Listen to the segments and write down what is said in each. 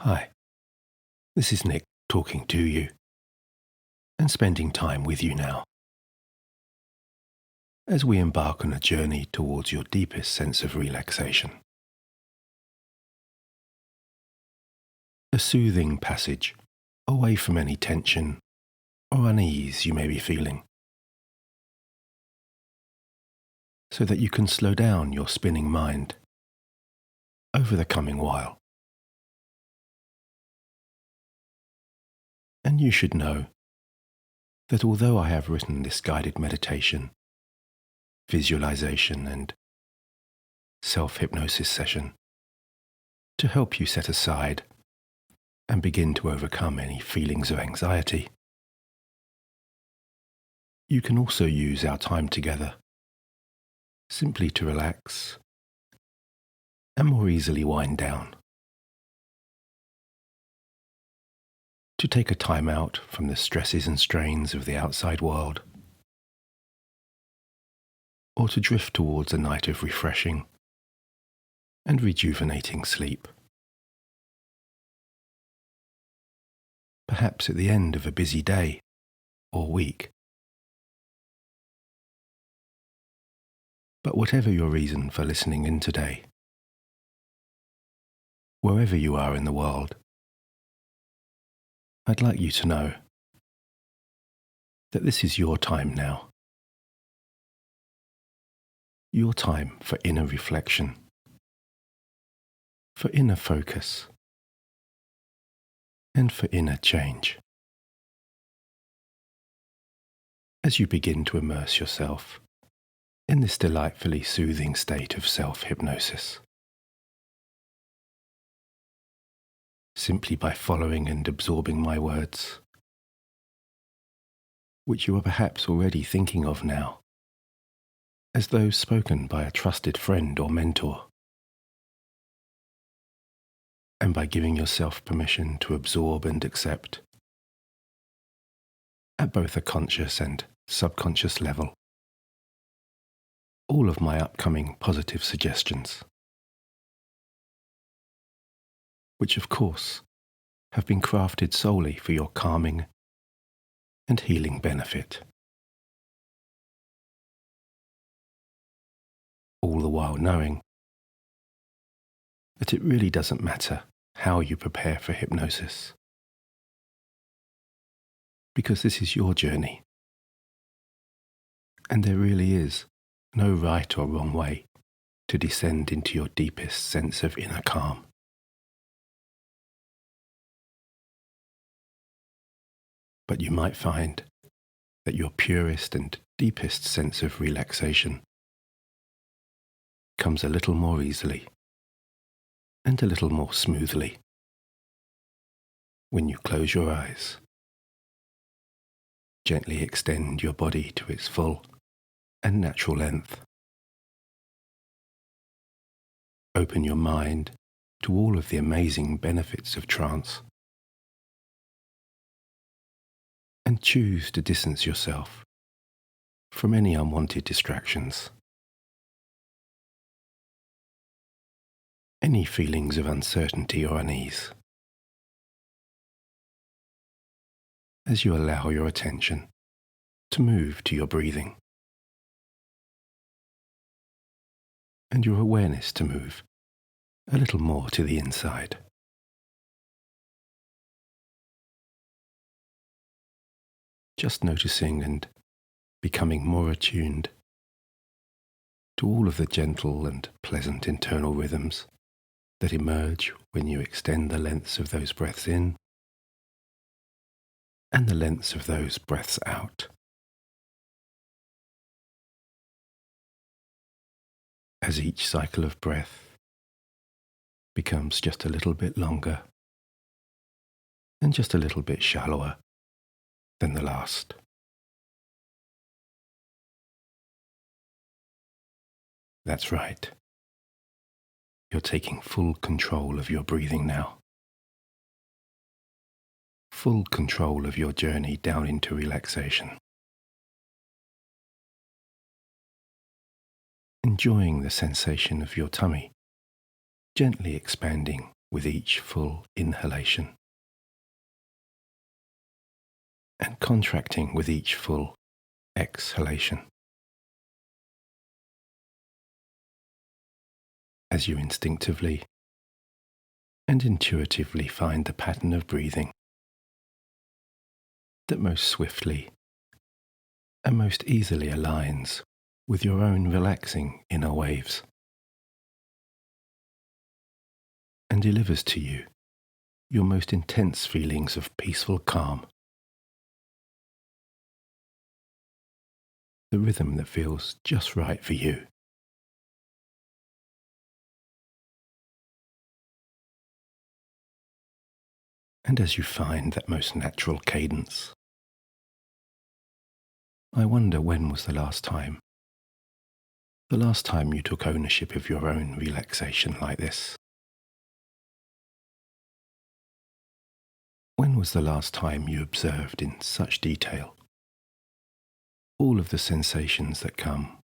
Hi, this is Nick talking to you and spending time with you now as we embark on a journey towards your deepest sense of relaxation. A soothing passage away from any tension or unease you may be feeling, so that you can slow down your spinning mind over the coming while. And you should know that although I have written this guided meditation, visualization and self-hypnosis session to help you set aside and begin to overcome any feelings of anxiety, you can also use our time together simply to relax and more easily wind down. To take a time out from the stresses and strains of the outside world, or to drift towards a night of refreshing and rejuvenating sleep. Perhaps at the end of a busy day or week. But whatever your reason for listening in today, wherever you are in the world, I'd like you to know that this is your time now. Your time for inner reflection, for inner focus, and for inner change. As you begin to immerse yourself in this delightfully soothing state of self-hypnosis, simply by following and absorbing my words, which you are perhaps already thinking of now, as those spoken by a trusted friend or mentor, and by giving yourself permission to absorb and accept, at both a conscious and subconscious level, all of my upcoming positive suggestions, which of course have been crafted solely for your calming and healing benefit. All the while knowing that it really doesn't matter how you prepare for hypnosis, because this is your journey, and there really is no right or wrong way to descend into your deepest sense of inner calm. But you might find that your purest and deepest sense of relaxation comes a little more easily and a little more smoothly when you close your eyes, gently extend your body to its full and natural length, open your mind to all of the amazing benefits of trance, and choose to distance yourself from any unwanted distractions. Any feelings of uncertainty or unease, as you allow your attention to move to your breathing, and your awareness to move a little more to the inside. Just noticing and becoming more attuned to all of the gentle and pleasant internal rhythms that emerge when you extend the lengths of those breaths in and the lengths of those breaths out. As each cycle of breath becomes just a little bit longer and just a little bit shallower than the last. That's right. You're taking full control of your breathing now. Full control of your journey down into relaxation. Enjoying the sensation of your tummy gently expanding with each full inhalation and contracting with each full exhalation. As you instinctively and intuitively find the pattern of breathing that most swiftly and most easily aligns with your own relaxing inner waves and delivers to you your most intense feelings of peaceful calm, the rhythm that feels just right for you. And as you find that most natural cadence, I wonder when was the last time you took ownership of your own relaxation like this. When was the last time you observed in such detail all of the sensations that come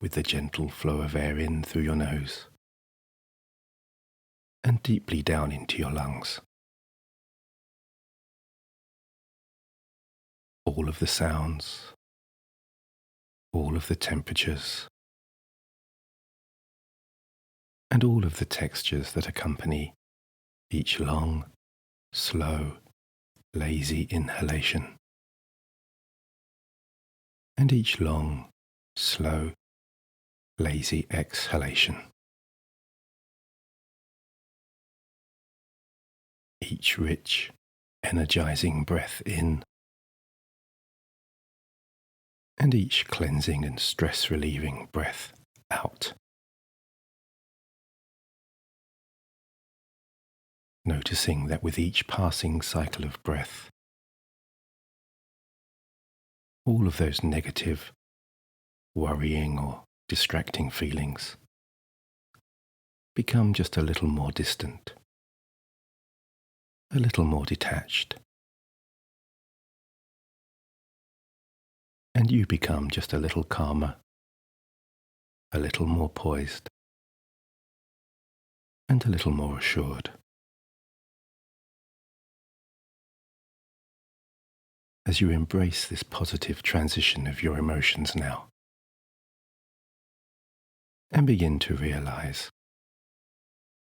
with the gentle flow of air in through your nose and deeply down into your lungs? All of the sounds, all of the temperatures, and all of the textures that accompany each long, slow, lazy inhalation, and each long, slow, lazy exhalation. Each rich, energizing breath in, and each cleansing and stress-relieving breath out. Noticing that with each passing cycle of breath, all of those negative, worrying or distracting feelings become just a little more distant, a little more detached, and you become just a little calmer, a little more poised, and a little more assured. As you embrace this positive transition of your emotions now, and begin to realize,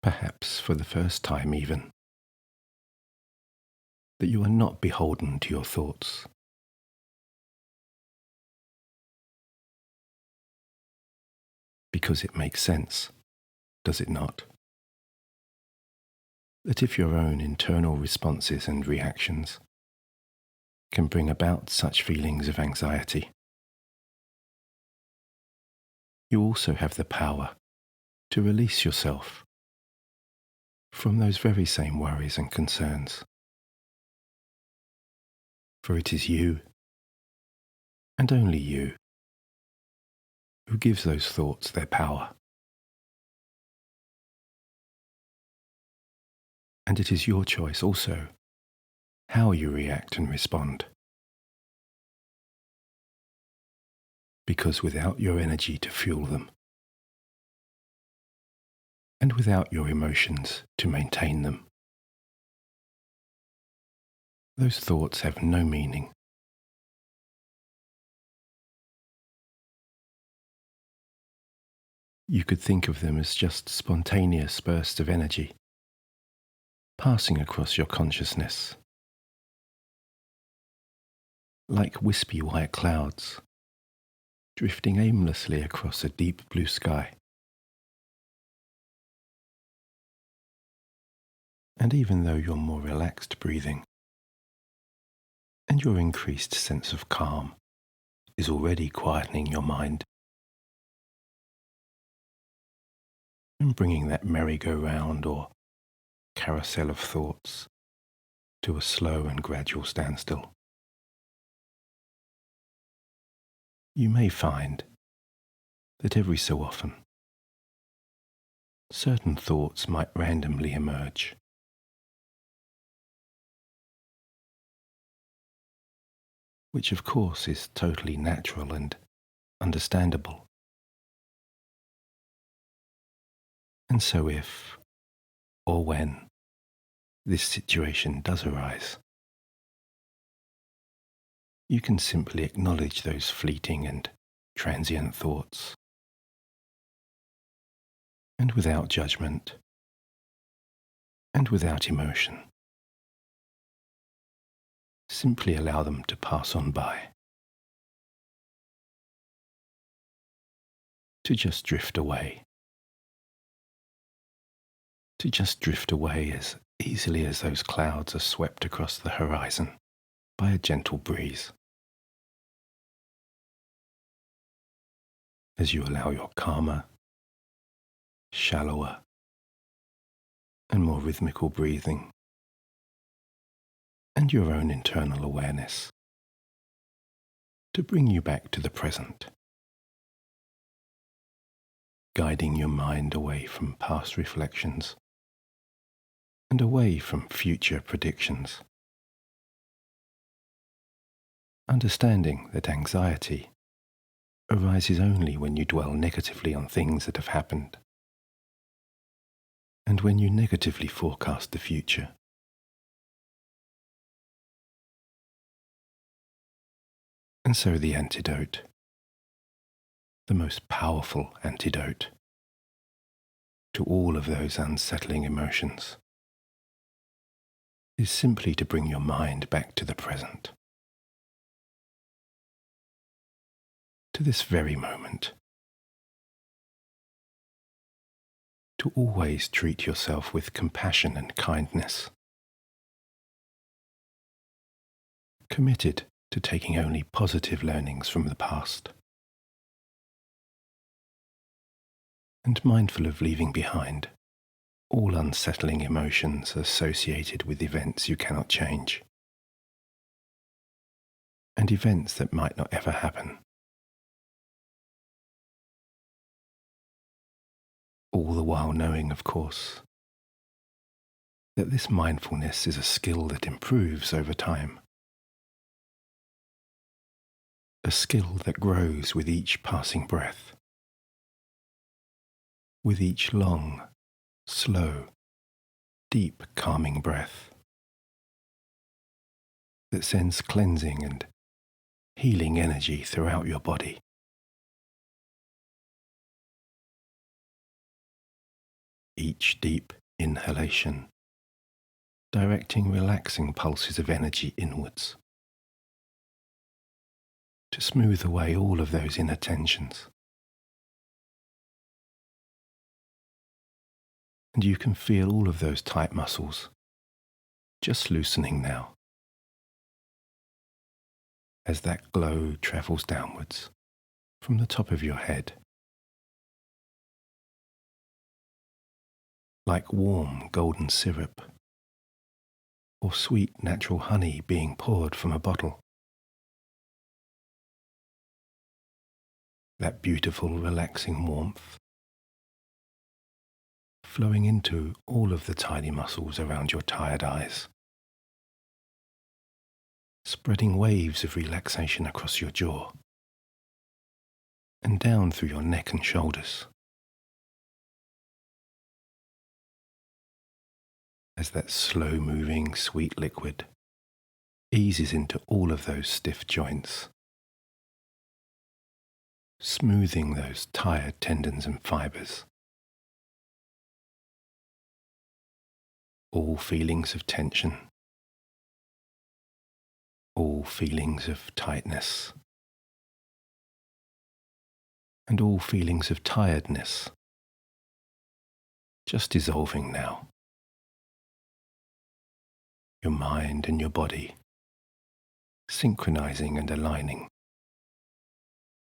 perhaps for the first time even, that you are not beholden to your thoughts. Because it makes sense, does it not? That if your own internal responses and reactions can bring about such feelings of anxiety, you also have the power to release yourself from those very same worries and concerns. For it is you, and only you, who gives those thoughts their power. And it is your choice also how you react and respond. Because without your energy to fuel them, and without your emotions to maintain them, those thoughts have no meaning. You could think of them as just spontaneous bursts of energy passing across your consciousness, like wispy white clouds drifting aimlessly across a deep blue sky. And even though your more relaxed breathing and your increased sense of calm is already quietening your mind and bringing that merry-go-round or carousel of thoughts to a slow and gradual standstill, you may find that every so often certain thoughts might randomly emerge, which of course is totally natural and understandable. And so if, or when this situation does arise, you can simply acknowledge those fleeting and transient thoughts, and without judgment and without emotion, simply allow them to pass on by, to just drift away, as easily as those clouds are swept across the horizon by a gentle breeze. As you allow your calmer, shallower, and more rhythmical breathing and your own internal awareness to bring you back to the present, guiding your mind away from past reflections and away from future predictions. Understanding that anxiety arises only when you dwell negatively on things that have happened, and when you negatively forecast the future. And so the antidote, the most powerful antidote to all of those unsettling emotions, is simply to bring your mind back to the present, to this very moment, to always treat yourself with compassion and kindness, committed to taking only positive learnings from the past, and mindful of leaving behind all unsettling emotions associated with events you cannot change, and events that might not ever happen. All the while knowing, of course, that this mindfulness is a skill that improves over time, a skill that grows with each passing breath, with each long, slow, deep, calming breath that sends cleansing and healing energy throughout your body. Each deep inhalation, directing relaxing pulses of energy inwards to smooth away all of those inner tensions. And you can feel all of those tight muscles just loosening now as that glow travels downwards from the top of your head, like warm golden syrup or sweet natural honey being poured from a bottle. That beautiful relaxing warmth flowing into all of the tiny muscles around your tired eyes, spreading waves of relaxation across your jaw and down through your neck and shoulders, as that slow-moving sweet liquid eases into all of those stiff joints, smoothing those tired tendons and fibers. All feelings of tension, all feelings of tightness, and all feelings of tiredness just dissolving now. Your mind and your body synchronizing and aligning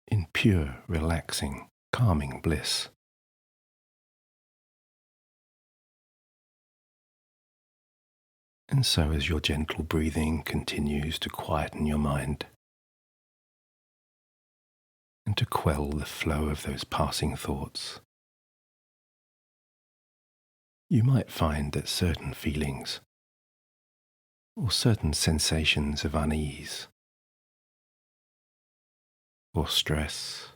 in pure, relaxing, calming bliss. And so as your gentle breathing continues to quieten your mind and to quell the flow of those passing thoughts, you might find that certain feelings or certain sensations of unease or stress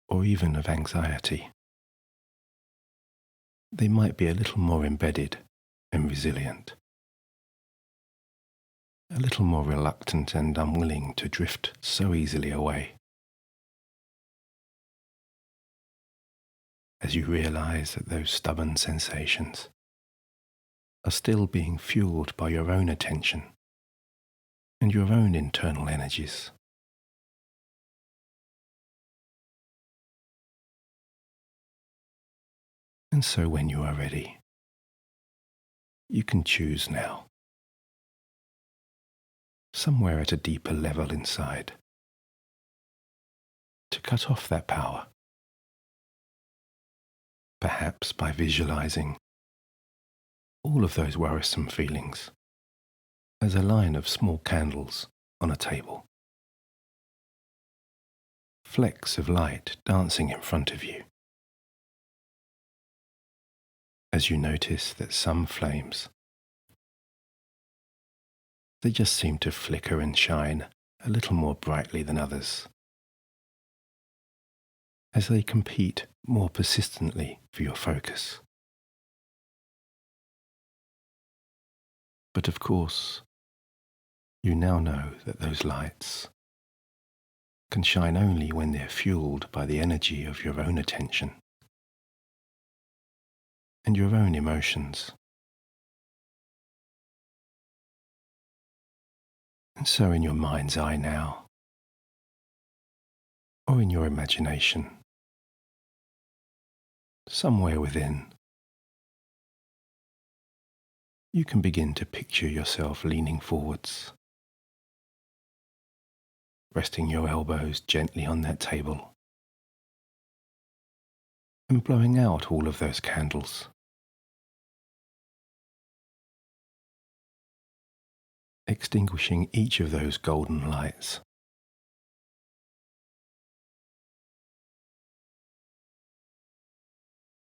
or even of anxiety they might be a little more embedded and resilient, a little more reluctant and unwilling to drift so easily away. As you realize that those stubborn sensations are still being fueled by your own attention and your own internal energies. And so when you are ready, you can choose now, somewhere at a deeper level inside, to cut off that power, perhaps by visualizing all of those worrisome feelings as a line of small candles on a table, flecks of light dancing in front of you, as you notice that some flames, they just seem to flicker and shine a little more brightly than others, as they compete more persistently for your focus. But of course, you now know that those lights can shine only when they're fueled by the energy of your own attention and your own emotions. And so in your mind's eye now, or in your imagination, somewhere within, you can begin to picture yourself leaning forwards, resting your elbows gently on that table, and blowing out all of those candles. Extinguishing each of those golden lights.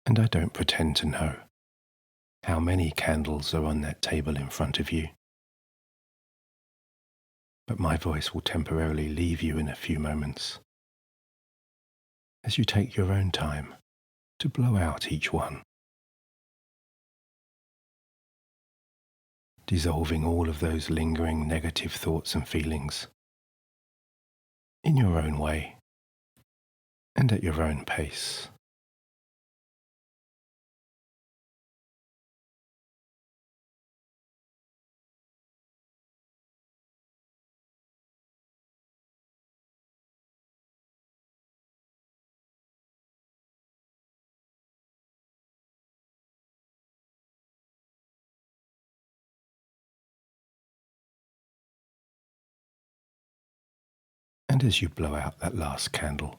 And I don't pretend to know how many candles are on that table in front of you, but my voice will temporarily leave you in a few moments as you take your own time to blow out each one, dissolving all of those lingering negative thoughts and feelings in your own way and at your own pace. And as you blow out that last candle,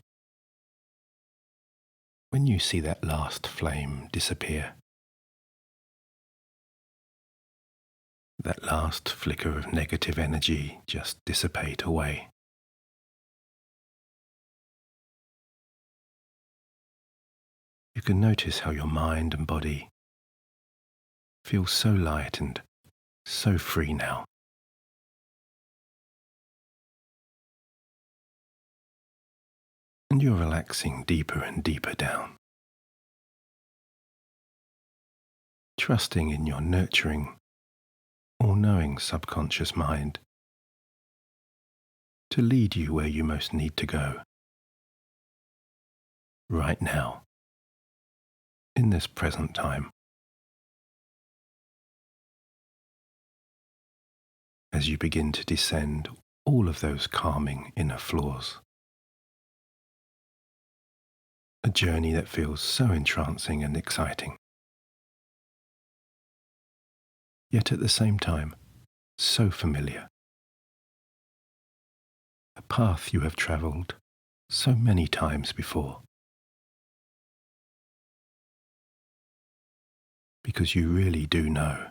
when you see that last flame disappear, that last flicker of negative energy just dissipate away, you can notice how your mind and body feel so light and so free now. And you're relaxing deeper and deeper down, trusting in your nurturing, all-knowing subconscious mind to lead you where you most need to go, right now, in this present time. As you begin to descend all of those calming inner floors, a journey that feels so entrancing and exciting, yet at the same time so familiar. A path you have travelled so many times before, because you really do know,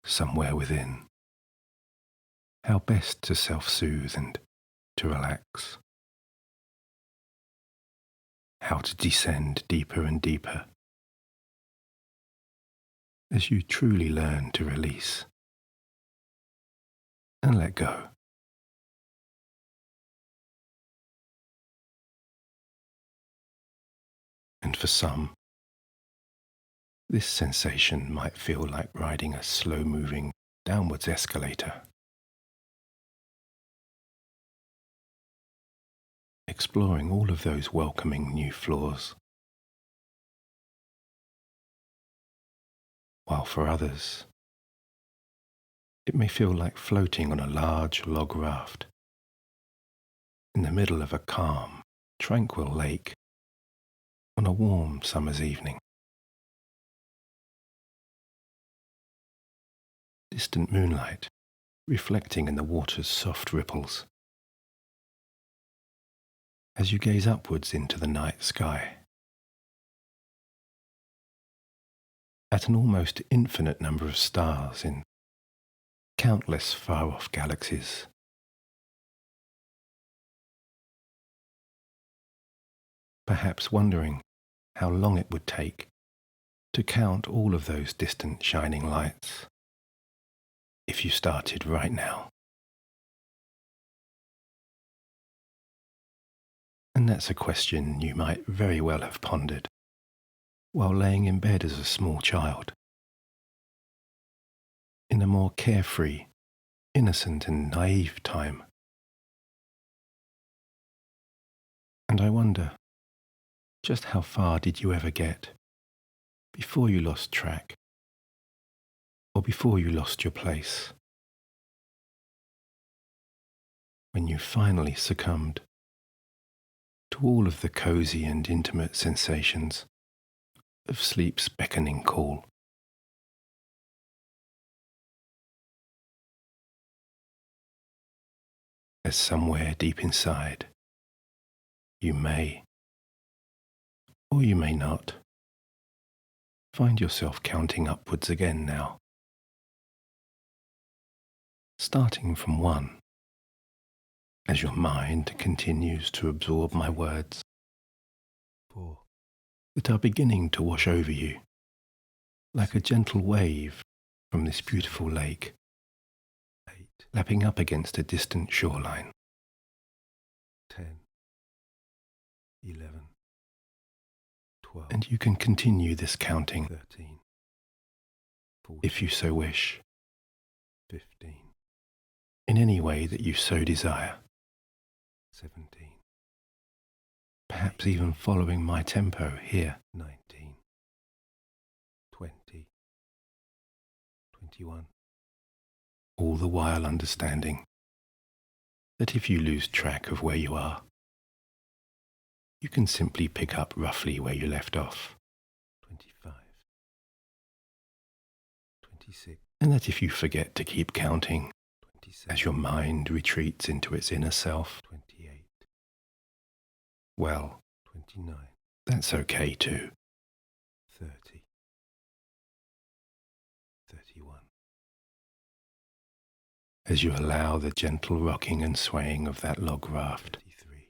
somewhere within, how best to self-soothe and to relax, how to descend deeper and deeper as you truly learn to release and let go. And for some, This sensation might feel like riding a slow-moving downwards escalator, exploring all of those welcoming new floors, while for others, it may feel like floating on a large log raft in the middle of a calm, tranquil lake on a warm summer's evening. Distant moonlight reflecting in the water's soft ripples as you gaze upwards into the night sky at an almost infinite number of stars in countless far-off galaxies. Perhaps wondering how long it would take to count all of those distant shining lights if you started right now. And that's a question you might very well have pondered while laying in bed as a small child, in a more carefree, innocent and naive time. And I wonder, just how far did you ever get before you lost track, or before you lost your place, when you finally succumbed to all of the cozy and intimate sensations of sleep's beckoning call? As somewhere deep inside, you may, or you may not, find yourself counting upwards again now, starting from 1, as your mind continues to absorb my words, 4, that are beginning to wash over you like a gentle wave from this beautiful lake, 8, lapping up against a distant shoreline, 10, 11, 12, and you can continue this counting, 13, 14, if you so wish, 15, in any way that you so desire, 17, perhaps even following my tempo here, 19, 20, 21, all the while understanding that if you lose track of where you are, you can simply pick up roughly where you left off, 25, 26, and that if you forget to keep counting, 27, as your mind retreats into its inner self, 28, well, 29, that's okay too, 30, 31, as you allow the gentle rocking and swaying of that log raft, 33,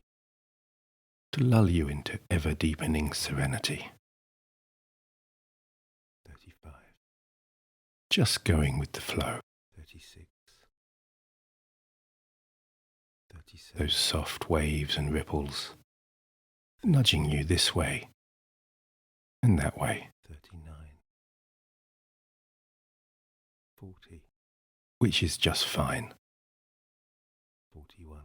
to lull you into ever-deepening serenity, 35, just going with the flow, 36, 37, those soft waves and ripples nudging you this way and that way, 39, 40, which is just fine, 41,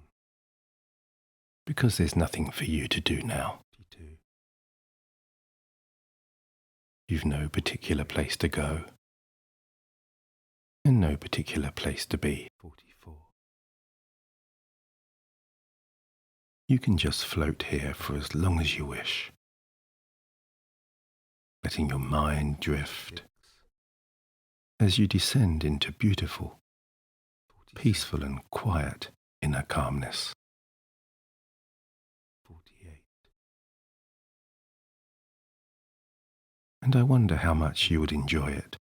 because there's nothing for you to do now, 42, you've no particular place to go and no particular place to be, 44, you can just float here for as long as you wish, letting your mind drift as you descend into beautiful, peaceful and quiet inner calmness. 48. And I wonder how much you would enjoy it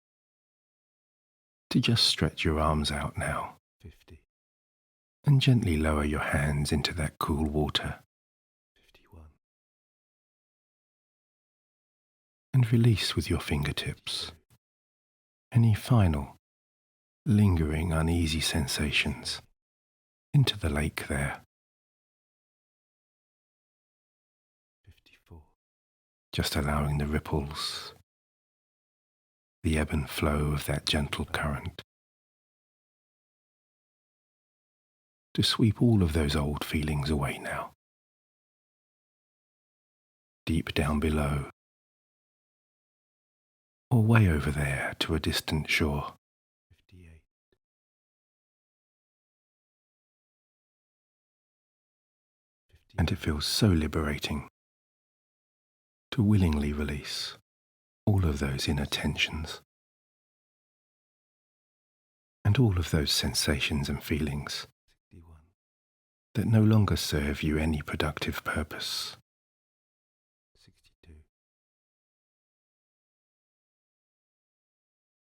to just stretch your arms out now, 50, and gently lower your hands into that cool water, 51, and release with your fingertips any final, lingering, uneasy sensations into the lake there, 54, just allowing the ripples the ebb and flow of that gentle current, to sweep all of those old feelings away now, deep down below, or way over there to a distant shore. 58. And it feels so liberating to willingly release all of those inner tensions and all of those sensations and feelings that no longer serve you any productive purpose. 62.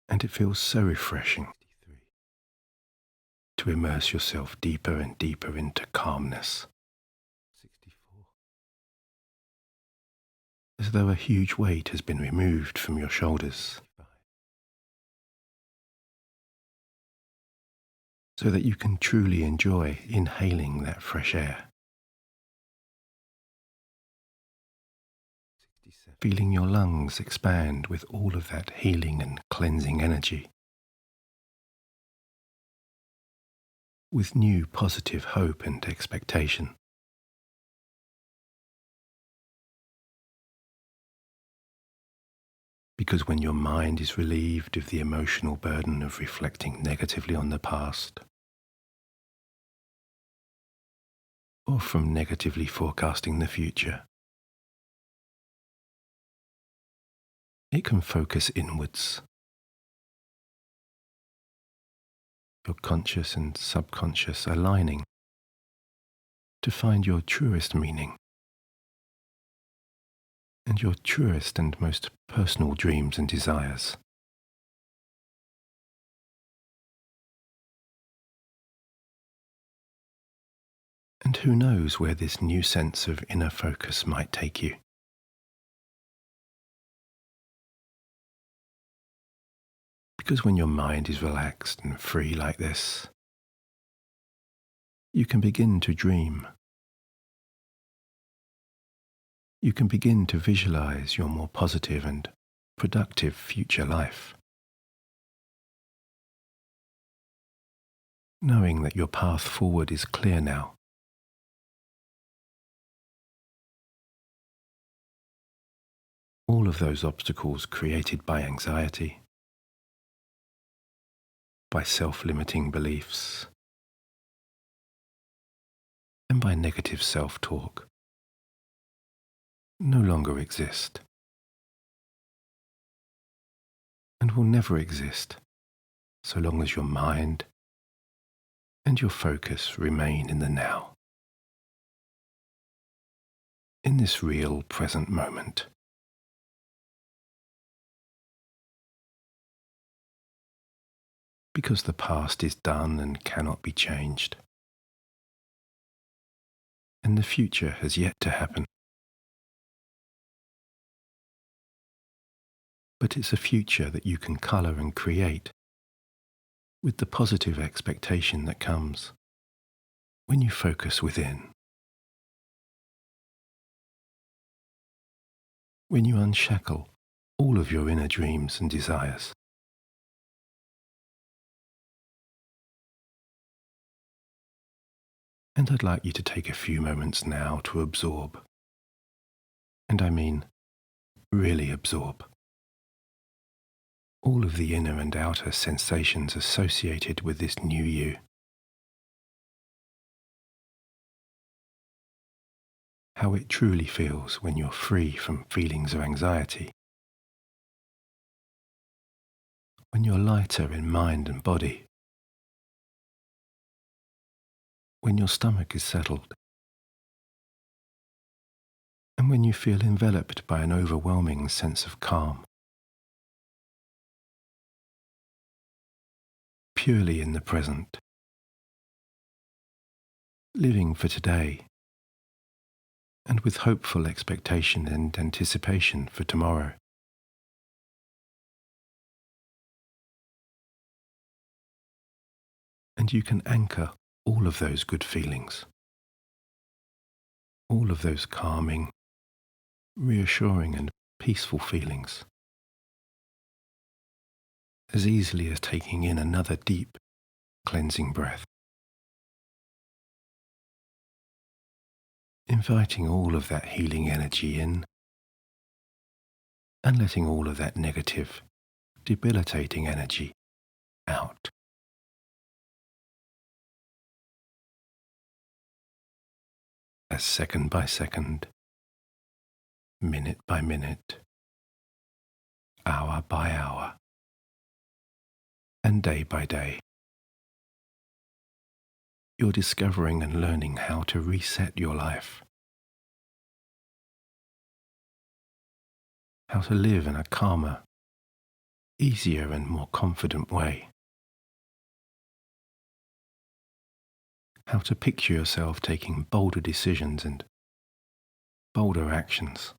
And it feels so refreshing 63. To immerse yourself deeper and deeper into calmness. 64. As though a huge weight has been removed from your shoulders, 65. So that you can truly enjoy inhaling that fresh air. 67. Feeling your lungs expand with all of that healing and cleansing energy, with new positive hope and expectation. Because when your mind is relieved of the emotional burden of reflecting negatively on the past, or from negatively forecasting the future, it can focus inwards. Your conscious and subconscious aligning to find your truest meaning and your truest and most personal dreams and desires. And who knows where this new sense of inner focus might take you. Because when your mind is relaxed and free like this, you can begin to dream. You can begin to visualize your more positive and productive future life, knowing that your path forward is clear now. All of those obstacles created by anxiety, by self-limiting beliefs, and by negative self-talk no longer exist, and will never exist so long as your mind and your focus remain in the now, in this real present moment. Because the past is done and cannot be changed, and the future has yet to happen. But it's a future that you can colour and create with the positive expectation that comes when you focus within, when you unshackle all of your inner dreams and desires. And I'd like you to take a few moments now to absorb, and I mean really absorb, all of the inner and outer sensations associated with this new you. How it truly feels when you're free from feelings of anxiety, when you're lighter in mind and body, when your stomach is settled, and when you feel enveloped by an overwhelming sense of calm. Purely in the present, living for today, and with hopeful expectation and anticipation for tomorrow. And you can anchor all of those good feelings, all of those calming, reassuring and peaceful feelings as easily as taking in another deep, cleansing breath. Inviting all of that healing energy in and letting all of that negative, debilitating energy out. As second by second, minute by minute, hour by hour, and day by day, you're discovering and learning how to reset your life, how to live in a calmer, easier and more confident way, how to picture yourself taking bolder decisions and bolder actions,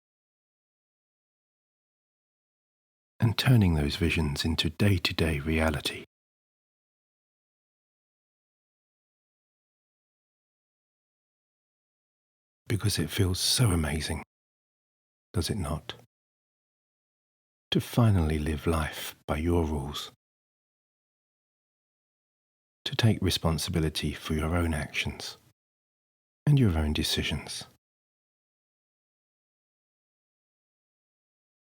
and turning those visions into day-to-day reality. Because it feels so amazing, does it not? To finally live life by your rules, to take responsibility for your own actions and your own decisions,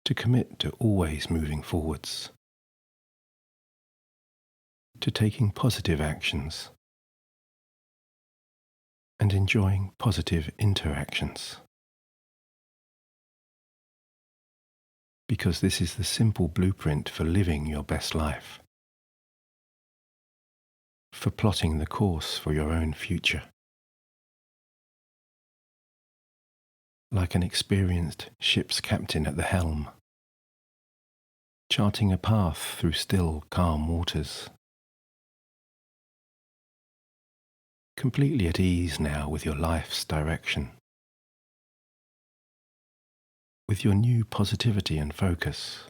to commit to always moving forwards, to taking positive actions and enjoying positive interactions. Because this is the simple blueprint for living your best life, for plotting the course for your own future. Like an experienced ship's captain at the helm, charting a path through still, calm waters. Completely at ease now with your life's direction, with your new positivity and focus,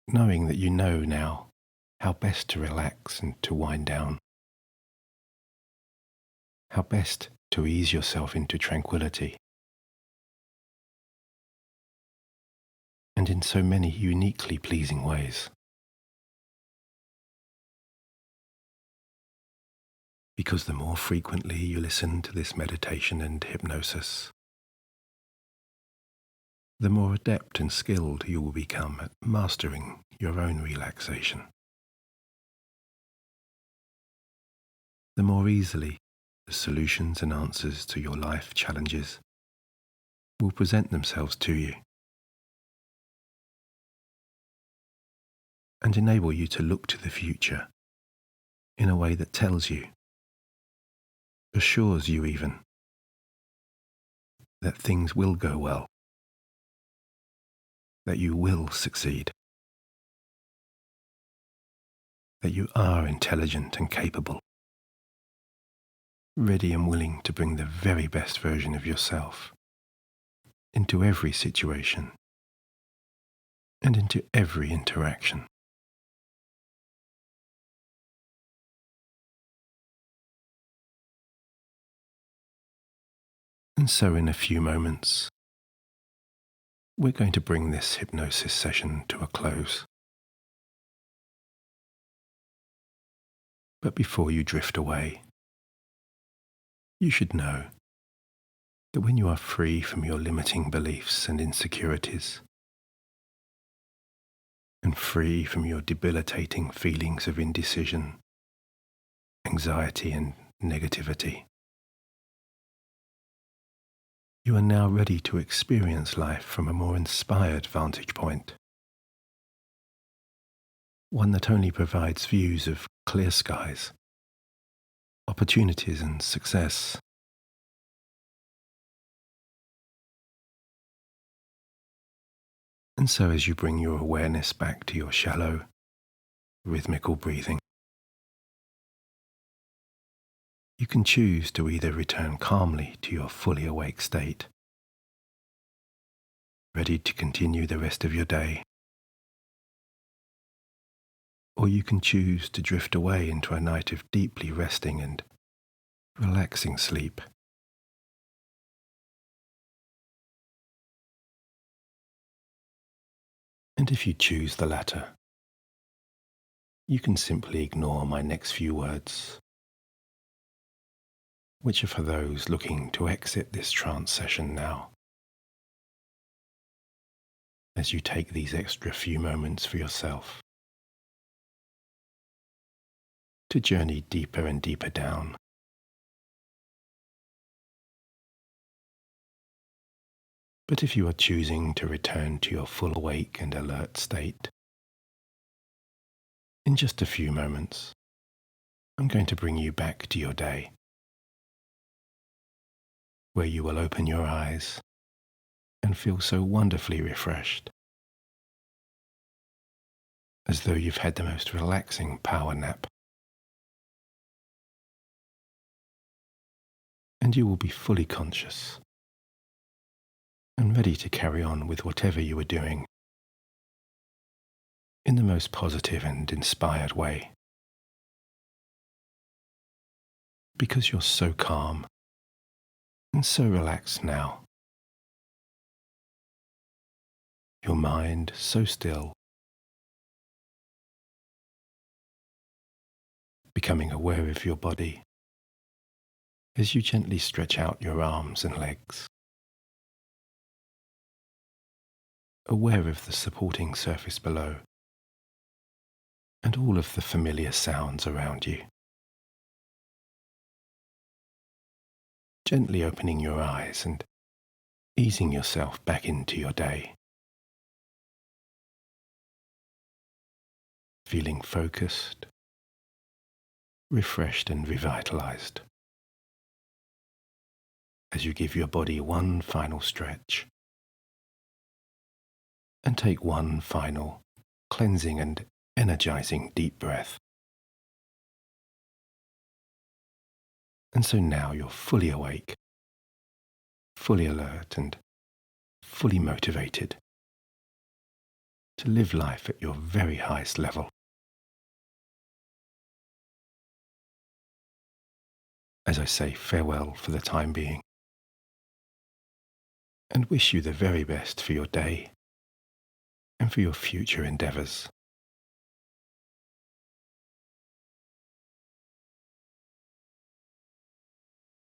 knowing that you know now how best to relax and to wind down, how best to ease yourself into tranquility, and in so many uniquely pleasing ways. Because the more frequently you listen to this meditation and hypnosis, the more adept and skilled you will become at mastering your own relaxation. The more easily the solutions and answers to your life challenges will present themselves to you and enable you to look to the future in a way that tells you, assures you even, that things will go well, that you will succeed, that you are intelligent and capable, ready and willing to bring the very best version of yourself into every situation and into every interaction. And so in a few moments, we're going to bring this hypnosis session to a close. But before you drift away, you should know that when you are free from your limiting beliefs and insecurities, and free from your debilitating feelings of indecision, anxiety and negativity, you are now ready to experience life from a more inspired vantage point. One that only provides views of clear skies, opportunities and success. And so as you bring your awareness back to your shallow, rhythmical breathing, you can choose to either return calmly to your fully awake state, ready to continue the rest of your day, or you can choose to drift away into a night of deeply resting and relaxing sleep. And if you choose the latter, you can simply ignore my next few words, which are for those looking to exit this trance session now, as you take these extra few moments for yourself to journey deeper and deeper down. But if you are choosing to return to your full awake and alert state, in just a few moments, I'm going to bring you back to your day, where you will open your eyes and feel so wonderfully refreshed, as though you've had the most relaxing power nap. And you will be fully conscious and ready to carry on with whatever you are doing in the most positive and inspired way. Because you're so calm and so relaxed now. Your mind so still, becoming aware of your body as you gently stretch out your arms and legs, aware of the supporting surface below and all of the familiar sounds around you. Gently opening your eyes and easing yourself back into your day, feeling focused, refreshed and revitalized as you give your body one final stretch and take one final cleansing and energizing deep breath. And so now you're fully awake, fully alert and fully motivated to live life at your very highest level. As I say farewell for the time being, and wish you the very best for your day and for your future endeavors.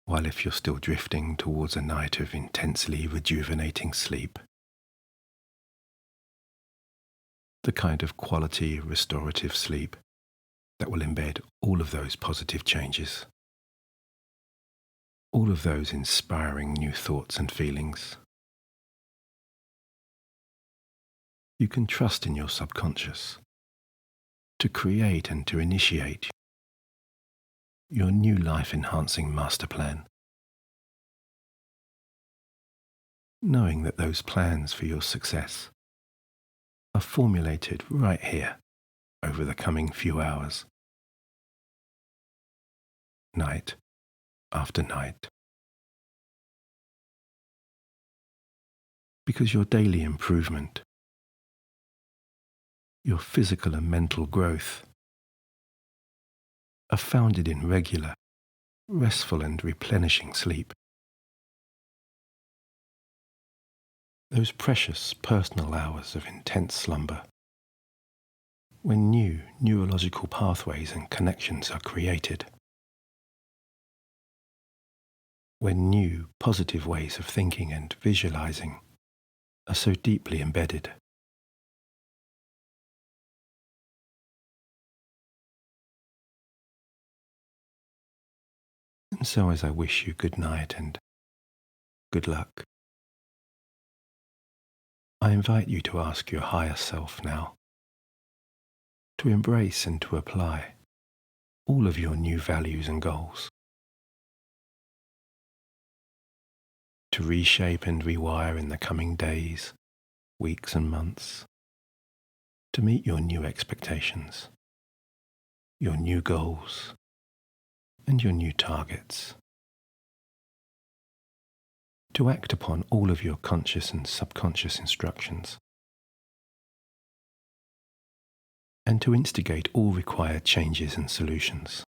While if you're still drifting towards a night of intensely rejuvenating sleep, the kind of quality restorative sleep that will embed all of those positive changes, all of those inspiring new thoughts and feelings. You can trust in your subconscious to create and to initiate your new life-enhancing master plan, knowing that those plans for your success are formulated right here over the coming few hours, night after night. Because your daily improvement, your physical and mental growth are founded in regular, restful and replenishing sleep. Those precious personal hours of intense slumber, when new neurological pathways and connections are created, when new positive ways of thinking and visualizing are so deeply embedded. And so as I wish you good night and good luck, I invite you to ask your higher self now to embrace and to apply all of your new values and goals, to reshape and rewire in the coming days, weeks and months, to meet your new expectations, your new goals, and your new targets, to act upon all of your conscious and subconscious instructions, and to instigate all required changes and solutions.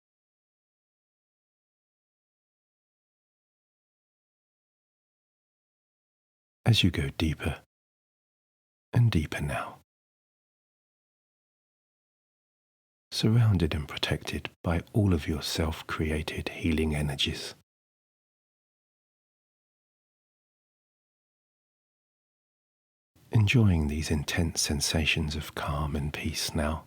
As you go deeper and deeper now. surrounded and protected by all of your self-created healing energies. Enjoying these intense sensations of calm and peace now.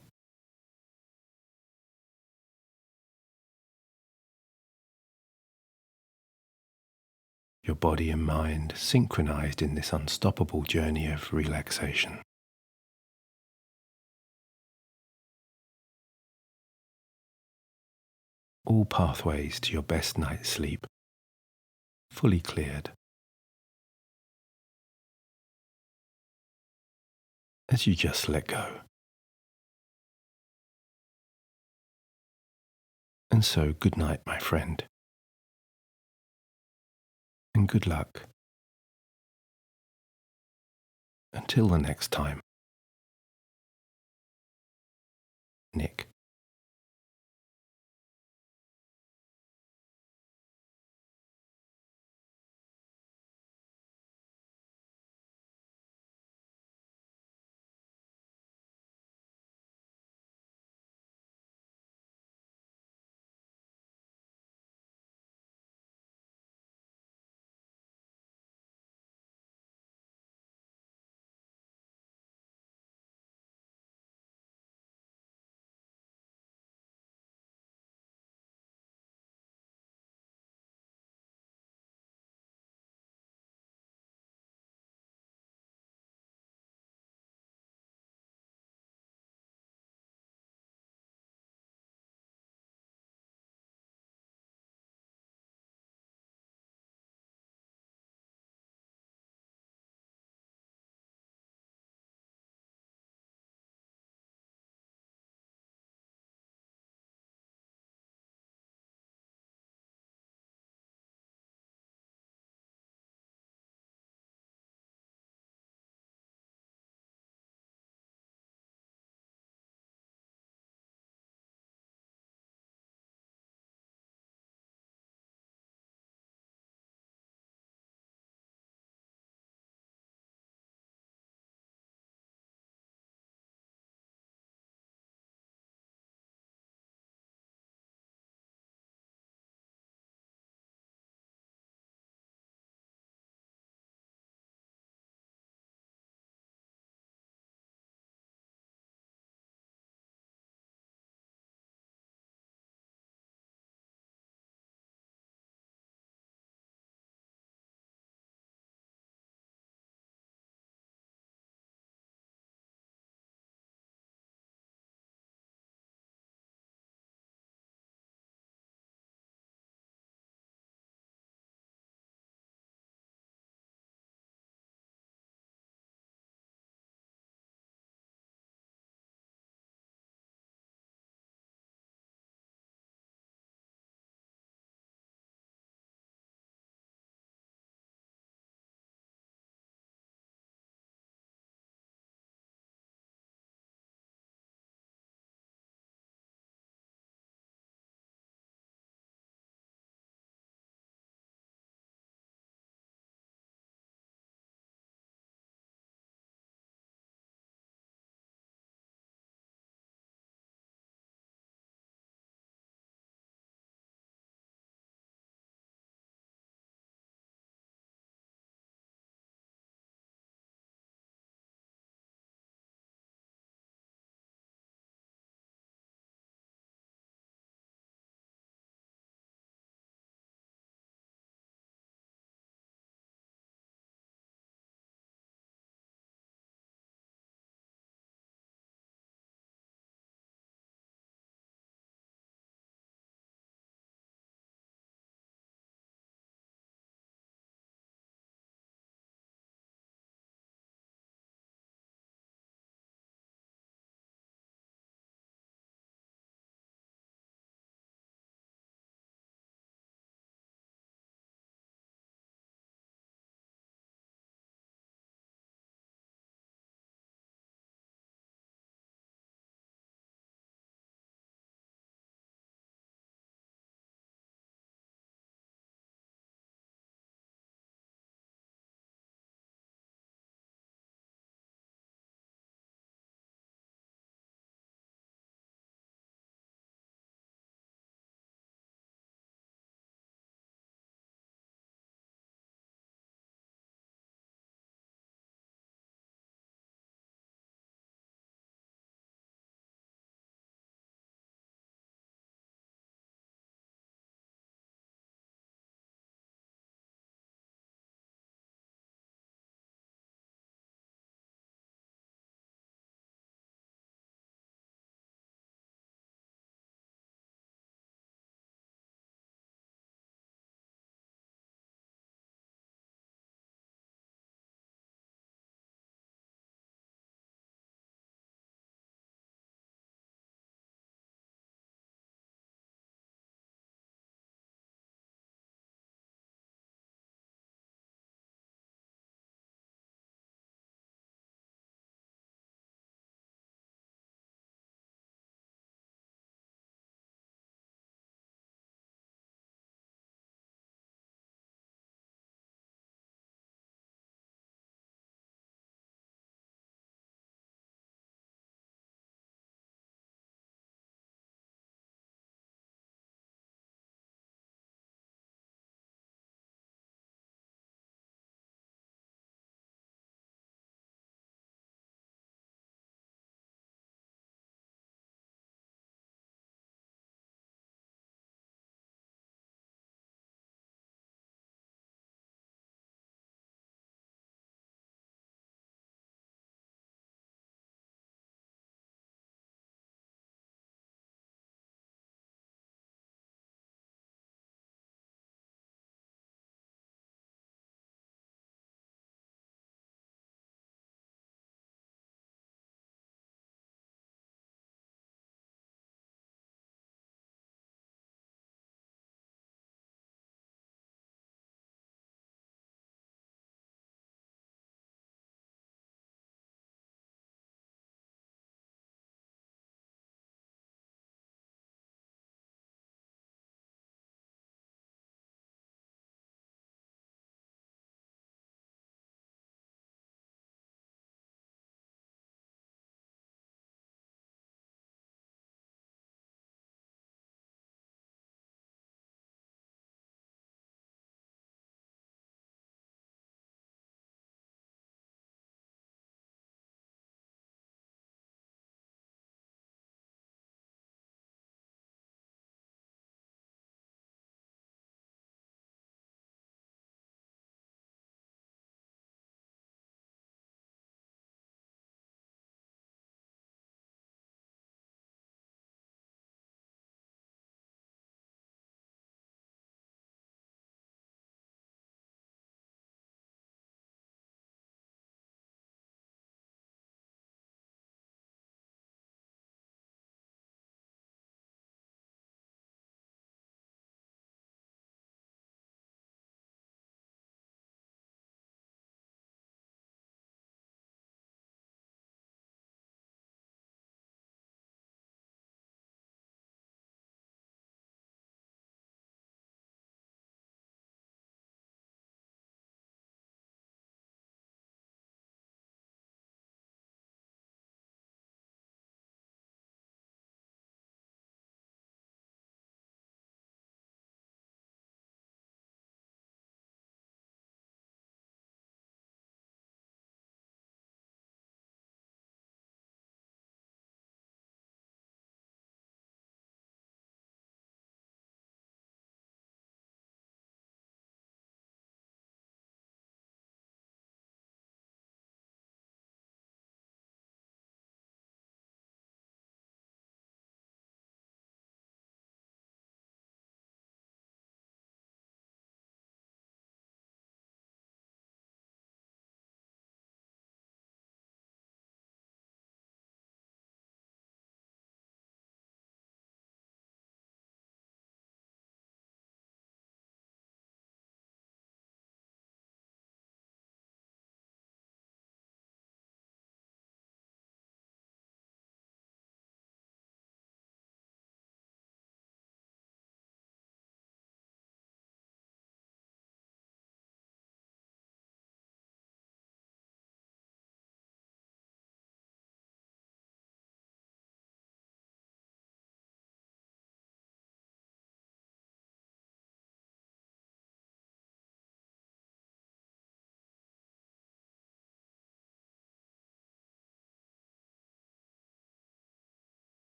Your body and mind synchronized in this unstoppable journey of relaxation. All pathways to your best night's sleep fully cleared. As you just let go. And so, good night, my friend. And good luck. Until the next time. Nick.